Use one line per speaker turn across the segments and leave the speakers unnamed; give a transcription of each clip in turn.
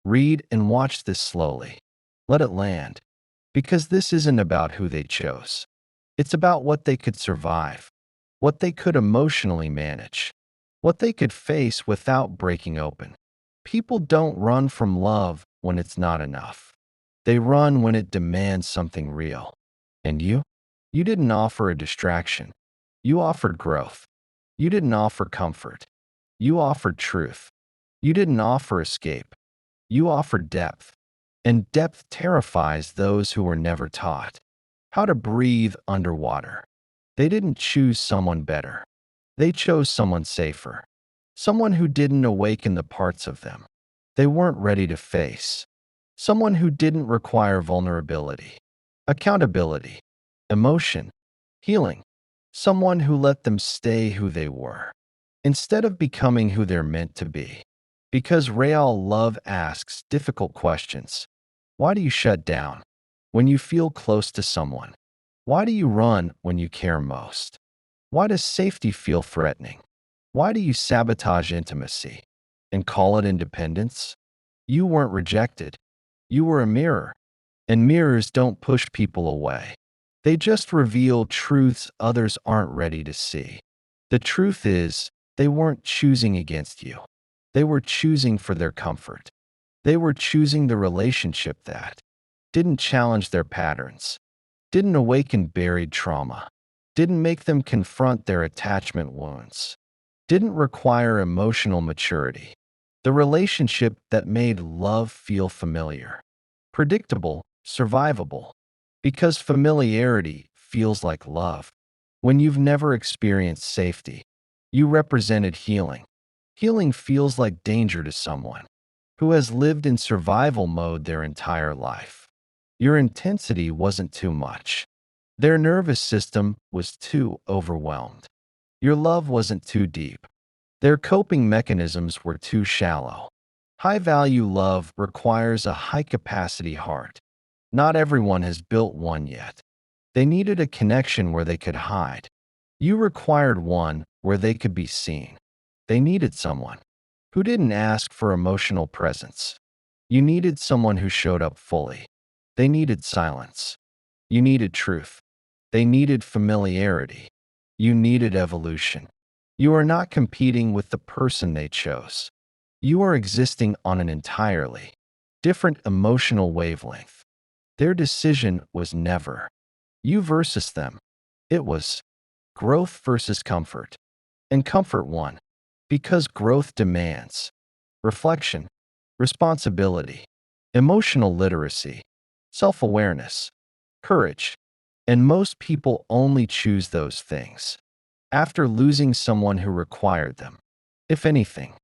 Read and watch this slowly. Let it land. Because this isn't about who they chose. It's about what they could survive, what they could emotionally manage, what they could face without breaking open. People don't run from love when it's not enough. They run when it demands something real. And you? You didn't offer a distraction. You offered growth. You didn't offer comfort. You offered truth. You didn't offer escape. You offered depth. And depth terrifies those who were never taught how to breathe underwater. They didn't choose someone better. They chose someone safer. Someone who didn't awaken the parts of them they weren't ready to face. Someone who didn't require vulnerability, accountability, emotion, healing. Someone who let them stay who they were, instead of becoming who they're meant to be. Because real love asks difficult questions. Why do you shut down when you feel close to someone? Why do you run when you care most? Why does safety feel threatening? Why do you sabotage intimacy and call it independence? You weren't rejected. You were a mirror, and mirrors don't push people away. They just reveal truths others aren't ready to see. The truth is, they weren't choosing against you. They were choosing for their comfort. They were choosing the relationship that didn't challenge their patterns, didn't awaken buried trauma, didn't make them confront their attachment wounds, didn't require emotional maturity. The relationship that made love feel familiar, predictable, survivable, because familiarity feels like love. When you've never experienced safety, you represented healing. Healing feels like danger to someone who has lived in survival mode their entire life. Your intensity wasn't too much. Their nervous system was too overwhelmed. Your love wasn't too deep. Their coping mechanisms were too shallow. High-value love requires a high-capacity heart. Not everyone has built one yet. They needed a connection where they could hide. You required one where they could be seen. They needed someone who didn't ask for emotional presence. You needed someone who showed up fully. They needed silence. You needed truth. They needed familiarity. You needed evolution. You are not competing with the person they chose. You are existing on an entirely different emotional wavelength. Their decision was never you versus them. It was growth versus comfort. And comfort won because growth demands reflection, responsibility, emotional literacy, self-awareness, courage. And most people only choose those things after losing someone who required them. If anything,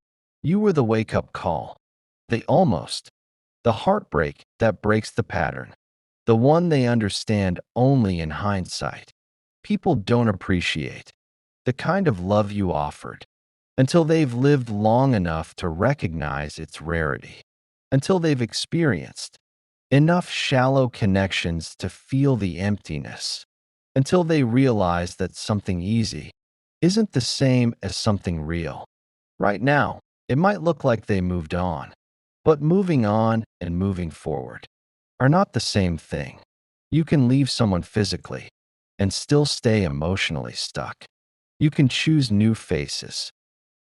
you were the wake-up call, the almost, the heartbreak that breaks the pattern, the one they understand only in hindsight. People don't appreciate the kind of love you offered until they've lived long enough to recognize its rarity, until they've experienced enough shallow connections to feel the emptiness, until they realize that something easy isn't the same as something real. Right now, it might look like they moved on, but moving on and moving forward are not the same thing. You can leave someone physically and still stay emotionally stuck. You can choose new faces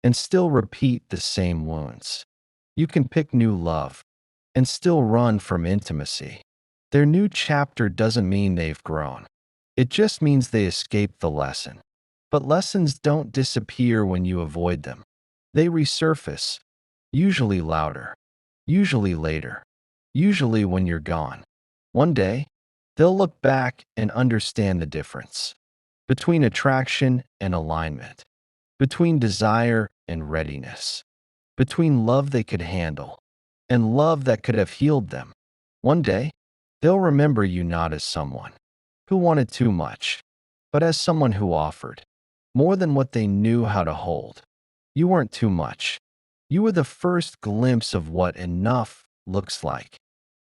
and still repeat the same wounds. You can pick new love and still run from intimacy. Their new chapter doesn't mean they've grown. It just means they escaped the lesson. But lessons don't disappear when you avoid them. They resurface, usually louder, usually later, usually when you're gone. One day, they'll look back and understand the difference between attraction and alignment, between desire and readiness, between love they could handle and love that could have healed them. One day, they'll remember you not as someone who wanted too much, but as someone who offered more than what they knew how to hold. You weren't too much. You were the first glimpse of what enough looks like.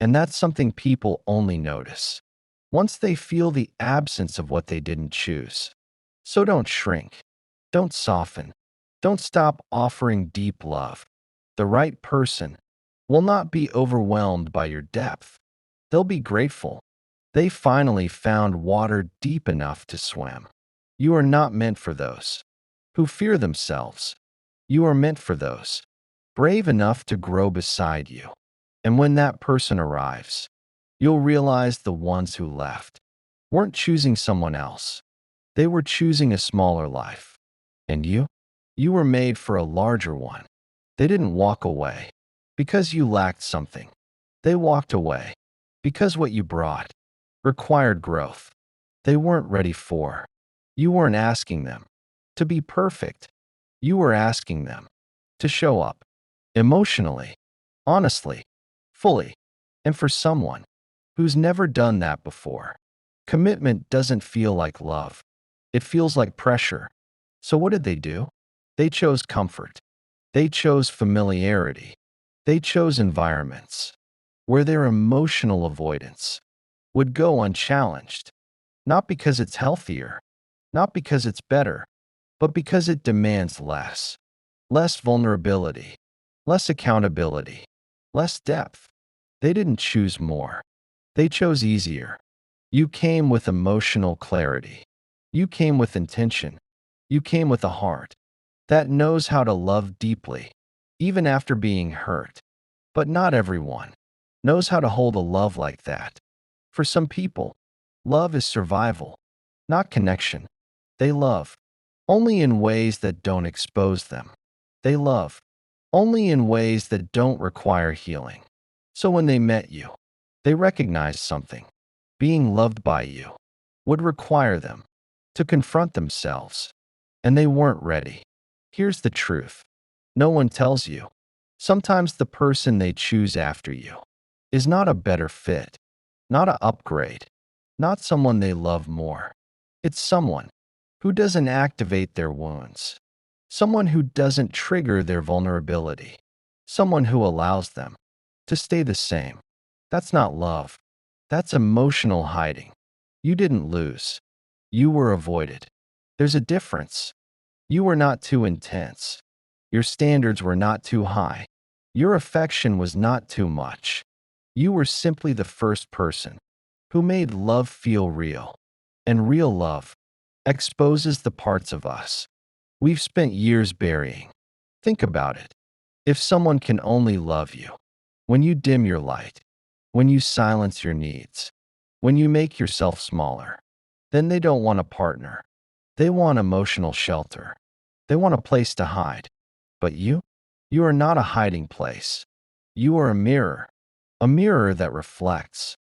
And that's something people only notice once they feel the absence of what they didn't choose. So don't shrink. Don't soften. Don't stop offering deep love. The right person will not be overwhelmed by your depth. They'll be grateful. They finally found water deep enough to swim. You are not meant for those who fear themselves. You are meant for those brave enough to grow beside you. And when that person arrives, you'll realize the ones who left weren't choosing someone else. They were choosing a smaller life. And you? You were made for a larger one. They didn't walk away because you lacked something. They walked away because what you brought required growth they weren't ready for. You weren't asking them to be perfect. You were asking them to show up emotionally, honestly, fully, and for someone who's never done that before. Commitment doesn't feel like love. It feels like pressure. So what did they do? They chose comfort. They chose familiarity. They chose environments where their emotional avoidance would go unchallenged, not because it's healthier, not because it's better, but because it demands less. Less vulnerability, less accountability, less depth. They didn't choose more. They chose easier. You came with emotional clarity. You came with intention. You came with a heart that knows how to love deeply, even after being hurt. But not everyone knows how to hold a love like that. For some people, love is survival, not connection. They love only in ways that don't expose them. They love only in ways that don't require healing. So when they met you, they recognized something. Being loved by you would require them to confront themselves, and they weren't ready. Here's the truth. No one tells you. Sometimes the person they choose after you is not a better fit, not an upgrade, not someone they love more. It's someone who doesn't activate their wounds, someone who doesn't trigger their vulnerability, someone who allows them to stay the same. That's not love. That's emotional hiding. You didn't lose. You were avoided. There's a difference. You were not too intense. Your standards were not too high. Your affection was not too much. You were simply the first person who made love feel real. And real love exposes the parts of us we've spent years burying. Think about it. If someone can only love you when you dim your light, when you silence your needs, when you make yourself smaller, then they don't want a partner. They want emotional shelter. They want a place to hide. But you are not a hiding place. You are a mirror that reflects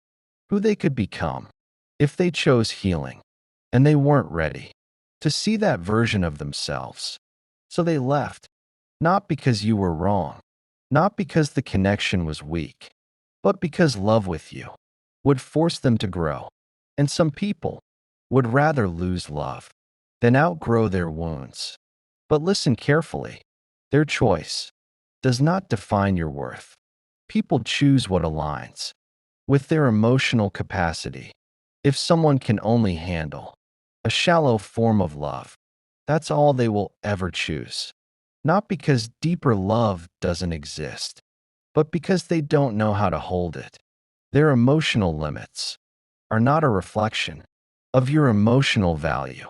who they could become if they chose healing, and they weren't ready to see that version of themselves. So they left, not because you were wrong, not because the connection was weak, but because love with you would force them to grow. And some people would rather lose love than outgrow their wounds. But listen carefully. Their choice does not define your worth. People choose what aligns with their emotional capacity. If someone can only handle a shallow form of love, that's all they will ever choose. Not because deeper love doesn't exist, but because they don't know how to hold it. Their emotional limits are not a reflection of your emotional value.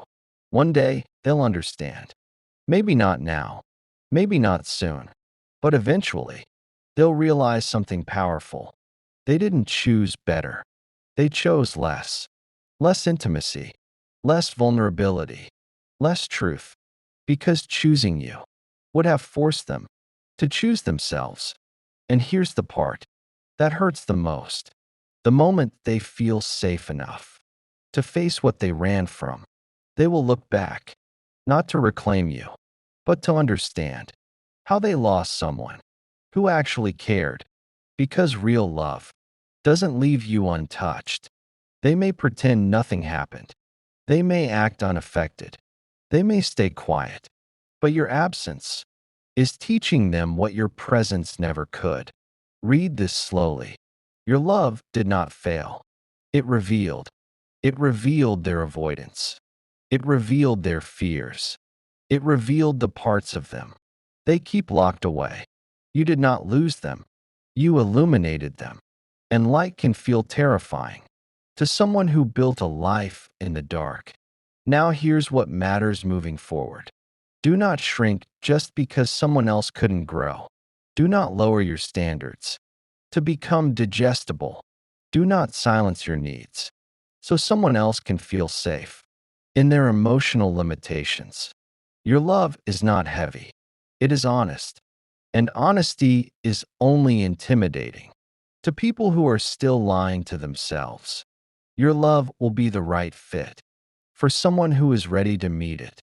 One day, they'll understand. Maybe not now, maybe not soon, but eventually, they'll realize something powerful. They didn't choose better. They chose less. Less intimacy, less vulnerability, less truth, because choosing you would have forced them to choose themselves. And here's the part that hurts the most. The moment they feel safe enough to face what they ran from, they will look back, not to reclaim you, but to understand how they lost someone who actually cared. Because real love doesn't leave you untouched. They may pretend nothing happened. They may act unaffected. They may stay quiet. But your absence is teaching them what your presence never could. Read this slowly. Your love did not fail. It revealed. It revealed their avoidance. It revealed their fears. It revealed the parts of them they keep locked away. You did not lose them. You illuminated them. And light can feel terrifying to someone who built a life in the dark. Now here's what matters moving forward. Do not shrink just because someone else couldn't grow. Do not lower your standards to become digestible. Do not silence your needs so someone else can feel safe in their emotional limitations. Your love is not heavy. It is honest. And honesty is only intimidating to people who are still lying to themselves. Your love will be the right fit for someone who is ready to meet it,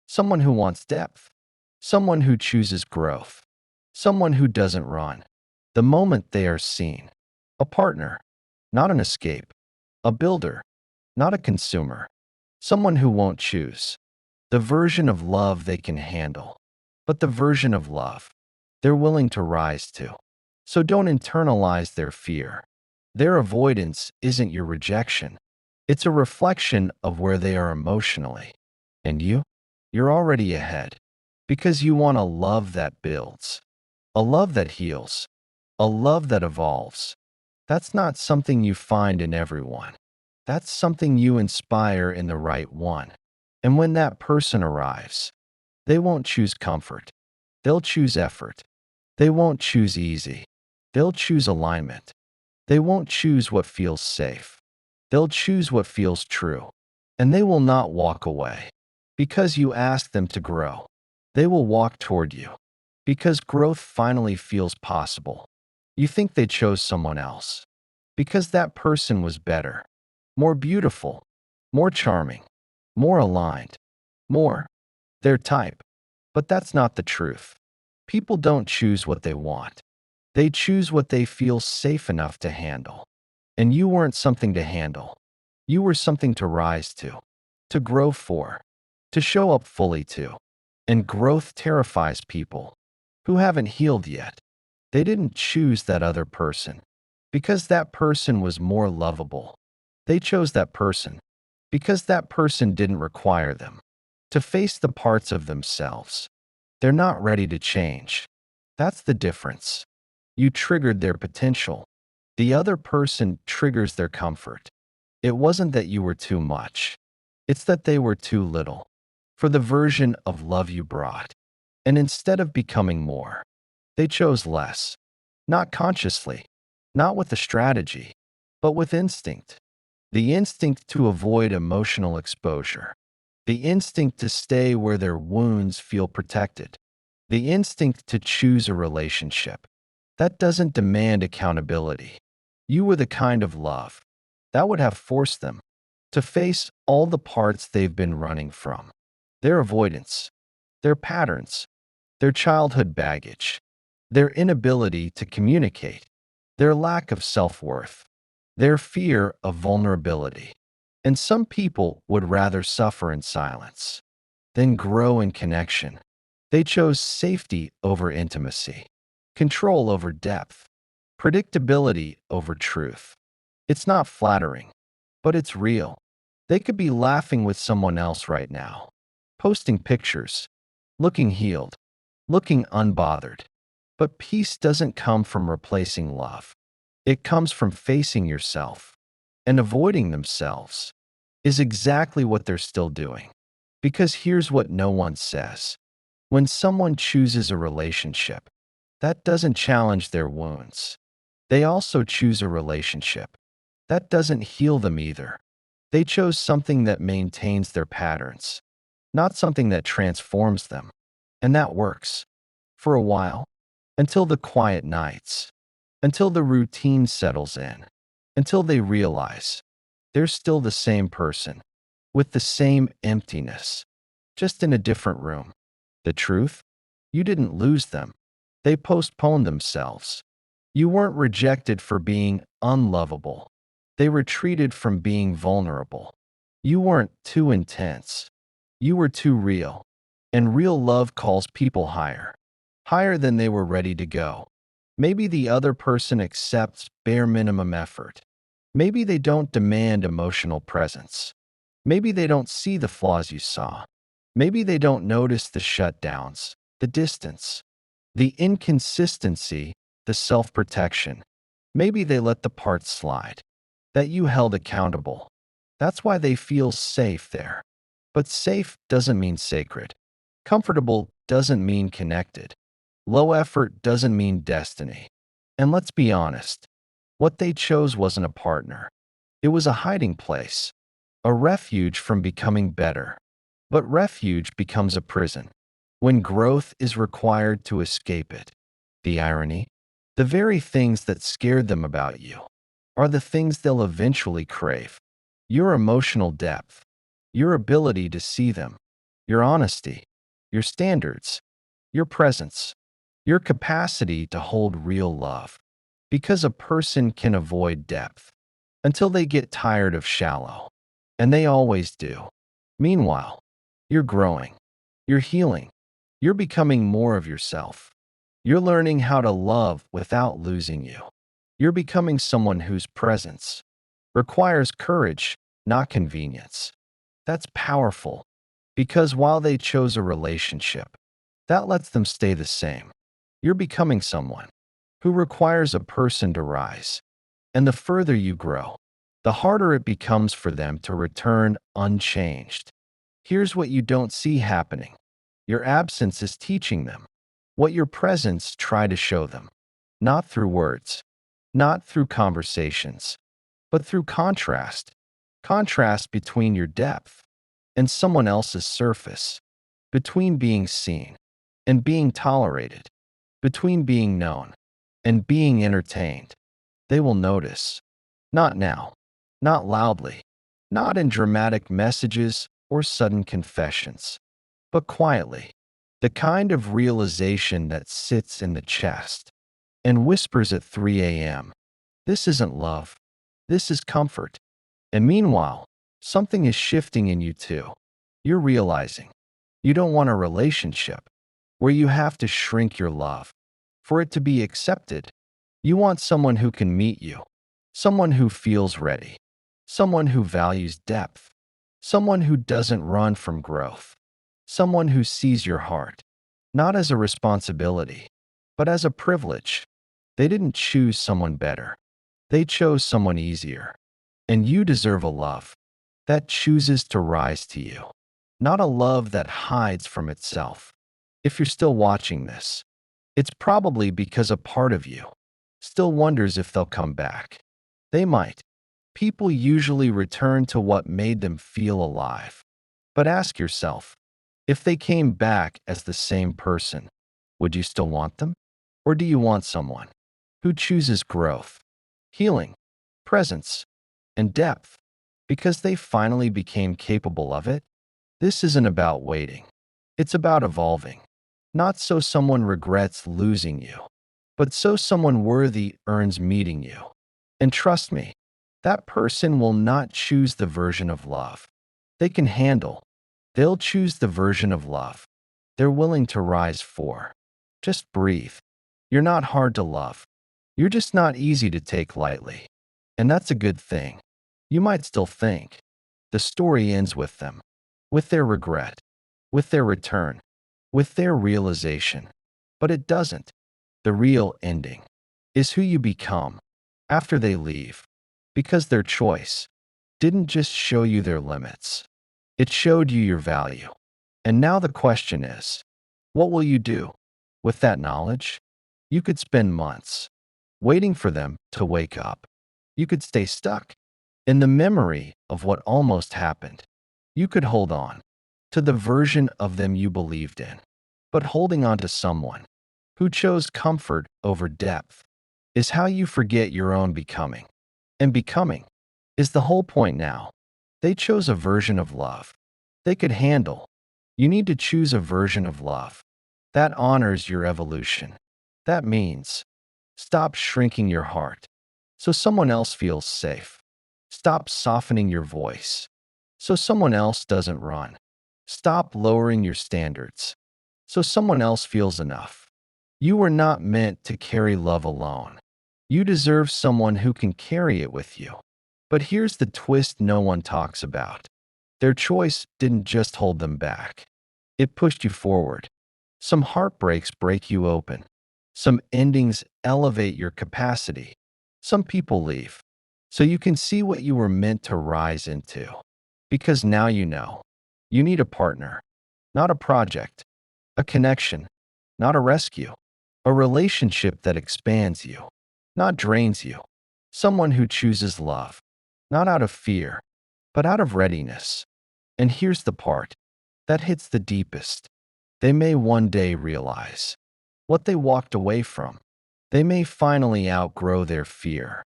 someone who wants depth, someone who chooses growth, someone who doesn't run the moment they are seen. A partner, not an escape. A builder, not a consumer. Someone who won't choose the version of love they can handle, but the version of love they're willing to rise to. So don't internalize their fear. Their avoidance isn't your rejection. It's a reflection of where they are emotionally. And you're already ahead because you want a love that builds, a love that heals, a love that evolves. That's not something you find in everyone. That's something you inspire in the right one. And when that person arrives, they won't choose comfort. They'll choose effort. They won't choose easy. They'll choose alignment. They won't choose what feels safe. They'll choose what feels true. And they will not walk away because you ask them to grow. They will walk toward you because growth finally feels possible. You think they chose someone else because that person was better, more beautiful, more charming, more aligned, more their type. But that's not the truth. People don't choose what they want. They choose what they feel safe enough to handle. And you weren't something to handle. You were something to rise to grow for, to show up fully to. And growth terrifies people who haven't healed yet. They didn't choose that other person because that person was more lovable. They chose that person because that person didn't require them to face the parts of themselves they're not ready to change. That's the difference. You triggered their potential. The other person triggers their comfort. It wasn't that you were too much. It's that they were too little for the version of love you brought. And instead of becoming more, they chose less. Not consciously, not with a strategy, but with instinct. The instinct to avoid emotional exposure. The instinct to stay where their wounds feel protected. The instinct to choose a relationship that doesn't demand accountability. You were the kind of love that would have forced them to face all the parts they've been running from. Their avoidance, their patterns, their childhood baggage, their inability to communicate, their lack of self-worth, their fear of vulnerability. And some people would rather suffer in silence than grow in connection. They chose safety over intimacy, control over depth, predictability over truth. It's not flattering, but it's real. They could be laughing with someone else right now, posting pictures, looking healed, looking unbothered. But peace doesn't come from replacing love. It comes from facing yourself, and avoiding themselves is exactly what they're still doing. Because here's what no one says. When someone chooses a relationship, that doesn't challenge their wounds. They also choose a relationship that doesn't heal them either. They chose something that maintains their patterns, not something that transforms them. And that works. For a while. Until the quiet nights. Until the routine settles in. Until they realize they're still the same person, with the same emptiness, just in a different room. The truth? You didn't lose them. They postponed themselves. You weren't rejected for being unlovable. They retreated from being vulnerable. You weren't too intense. You were too real. And real love calls people higher. Higher than they were ready to go. Maybe the other person accepts bare minimum effort. Maybe they don't demand emotional presence. Maybe they don't see the flaws you saw. Maybe they don't notice the shutdowns, the distance, the inconsistency the self-protection. Maybe they let the parts slide that you held accountable. That's why they feel safe there. But safe doesn't mean sacred. Comfortable doesn't mean connected. Low effort doesn't mean destiny. And let's be honest, what they chose wasn't a partner. It was a hiding place, a refuge from becoming better. But refuge becomes a prison when growth is required to escape it. The irony? The very things that scared them about you are the things they'll eventually crave. Your emotional depth, your ability to see them, your honesty, your standards, your presence, your capacity to hold real love. Because a person can avoid depth until they get tired of shallow, and they always do. Meanwhile, you're growing, you're healing, you're becoming more of yourself. You're learning how to love without losing you. You're becoming someone whose presence requires courage, not convenience. That's powerful because while they chose a relationship, that lets them stay the same. You're becoming someone who requires a person to rise. And the further you grow, the harder it becomes for them to return unchanged. Here's what you don't see happening. Your absence is teaching them what your presence tried to show them, not through words, not through conversations, but through contrast. Contrast between your depth and someone else's surface, between being seen and being tolerated, between being known and being entertained. They will notice. Not now, not loudly, not in dramatic messages or sudden confessions, but quietly. The kind of realization that sits in the chest and whispers at 3 a.m. This isn't love. This is comfort. And meanwhile, something is shifting in you too. You're realizing you don't want a relationship where you have to shrink your love for it to be accepted. You want someone who can meet you, someone who feels ready, someone who values depth, someone who doesn't run from growth, someone who sees your heart, not as a responsibility, but as a privilege. They didn't choose someone better. They chose someone easier. And you deserve a love that chooses to rise to you, not a love that hides from itself. If you're still watching this, it's probably because a part of you still wonders if they'll come back. They might. People usually return to what made them feel alive. But ask yourself, if they came back as the same person, would you still want them? Or do you want someone who chooses growth, healing, presence, and depth because they finally became capable of it? This isn't about waiting. It's about evolving. Not so someone regrets losing you, but so someone worthy earns meeting you. And trust me, that person will not choose the version of love they can handle. They'll choose the version of love they're willing to rise for. Just breathe. You're not hard to love. You're just not easy to take lightly. And that's a good thing. You might still think the story ends with them, with their regret, with their return, with their realization. But it doesn't. The real ending is who you become after they leave, because their choice didn't just show you their limits, it showed you your value. And now the question is, what will you do with that knowledge? You could spend months waiting for them to wake up. You could stay stuck in the memory of what almost happened. You could hold on to the version of them you believed in. But holding on to someone who chose comfort over depth is how you forget your own becoming. And becoming is the whole point now. They chose a version of love they could handle. You need to choose a version of love that honors your evolution. That means stop shrinking your heart so someone else feels safe. Stop softening your voice so someone else doesn't run. Stop lowering your standards so someone else feels enough. You were not meant to carry love alone. You deserve someone who can carry it with you. But here's the twist no one talks about. Their choice didn't just hold them back. It pushed you forward. Some heartbreaks break you open. Some endings elevate your capacity. Some people leave. So you can see what you were meant to rise into. Because now you know. You need a partner, not a project, a connection, not a rescue, a relationship that expands you, not drains you, someone who chooses love, not out of fear, but out of readiness. And here's the part that hits the deepest. They may one day realize what they walked away from. They may finally outgrow their fear.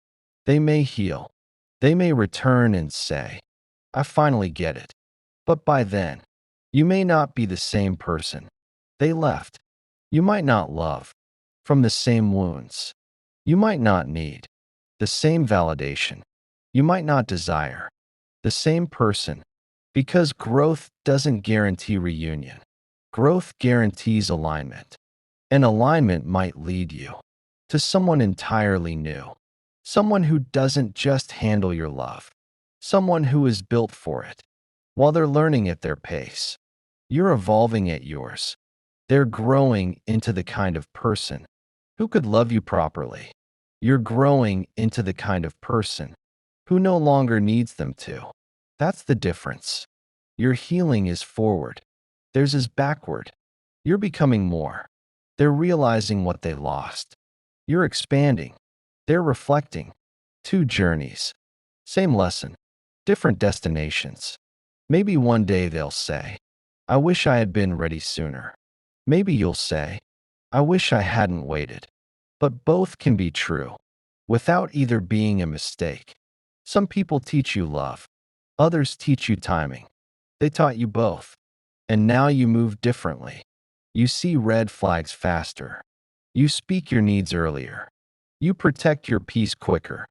They may heal. They may return and say, I finally get it. But by then, you may not be the same person. They left. You might not love from the same wounds. You might not need the same validation. You might not desire the same person because growth doesn't guarantee reunion. Growth guarantees alignment. And alignment might lead you to someone entirely new, someone who doesn't just handle your love, someone who is built for it. While they're learning at their pace, you're evolving at yours. They're growing into the kind of person who could love you properly. You're growing into the kind of person who no longer needs them to. That's the difference. Your healing is forward. Theirs is backward. You're becoming more. They're realizing what they lost. You're expanding. They're reflecting. Two journeys. Same lesson. Different destinations. Maybe one day they'll say, I wish I had been ready sooner. Maybe you'll say, I wish I hadn't waited. But both can be true, without either being a mistake. Some people teach you love. Others teach you timing. They taught you both. And now you move differently. You see red flags faster. You speak your needs earlier. You protect your peace quicker.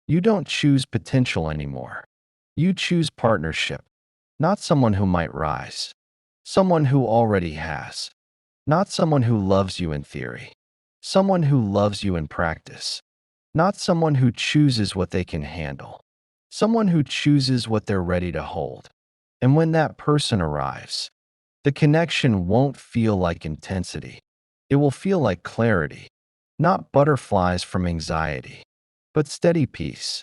You don't choose potential anymore. You choose partnership. Not someone who might rise. Someone who already has. Not someone who loves you in theory. Someone who loves you in practice. Not someone who chooses what they can handle. Someone who chooses what they're ready to hold. And when that person arrives, the connection won't feel like intensity. It will feel like clarity. Not butterflies from anxiety, but steady peace.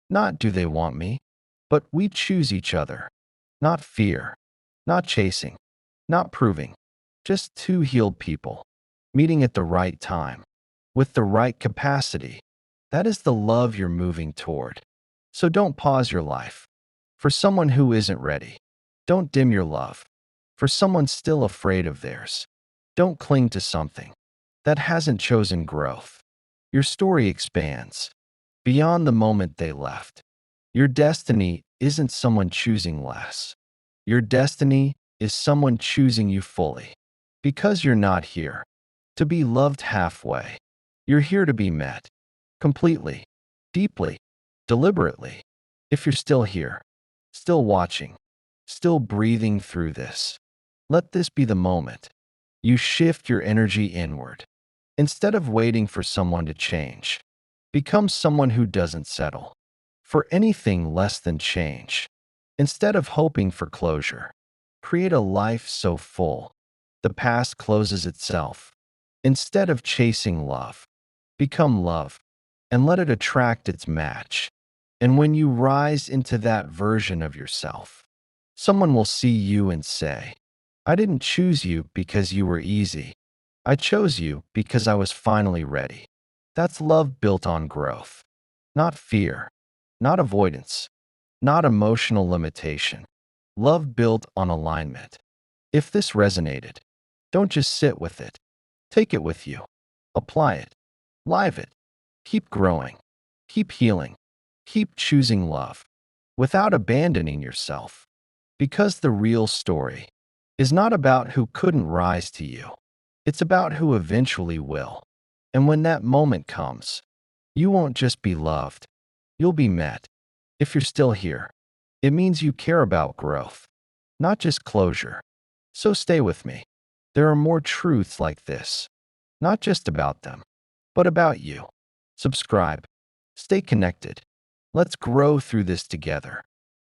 Not do they want me, but we choose each other. Not fear, not chasing, not proving. Just two healed people, meeting at the right time, with the right capacity. That is the love you're moving toward. So don't pause your life for someone who isn't ready. Don't dim your love for someone still afraid of theirs. Don't cling to something that hasn't chosen growth. Your story expands beyond the moment they left. Your destiny isn't someone choosing less. Your destiny is someone choosing you fully. Because you're not here to be loved halfway. You're here to be met completely, deeply, deliberately. If you're still here, still watching, still breathing through this, let this be the moment you shift your energy inward. Instead of waiting for someone to change, become someone who doesn't settle for anything less than change. Instead of hoping for closure, create a life so full the past closes itself. Instead of chasing love, become love and let it attract its match. And when you rise into that version of yourself, someone will see you and say, I didn't choose you because you were easy. I chose you because I was finally ready. That's love built on growth, not fear, not avoidance, not emotional limitation. Love built on alignment. If this resonated, don't just sit with it. Take it with you. Apply it. Live it. Keep growing. Keep healing. Keep choosing love without abandoning yourself. Because the real story is not about who couldn't rise to you. It's about who eventually will. And when that moment comes, you won't just be loved. You'll be met. If you're still here, it means you care about growth, not just closure. So stay with me. There are more truths like this, not just about them, but about you. Subscribe. Stay connected. Let's grow through this together.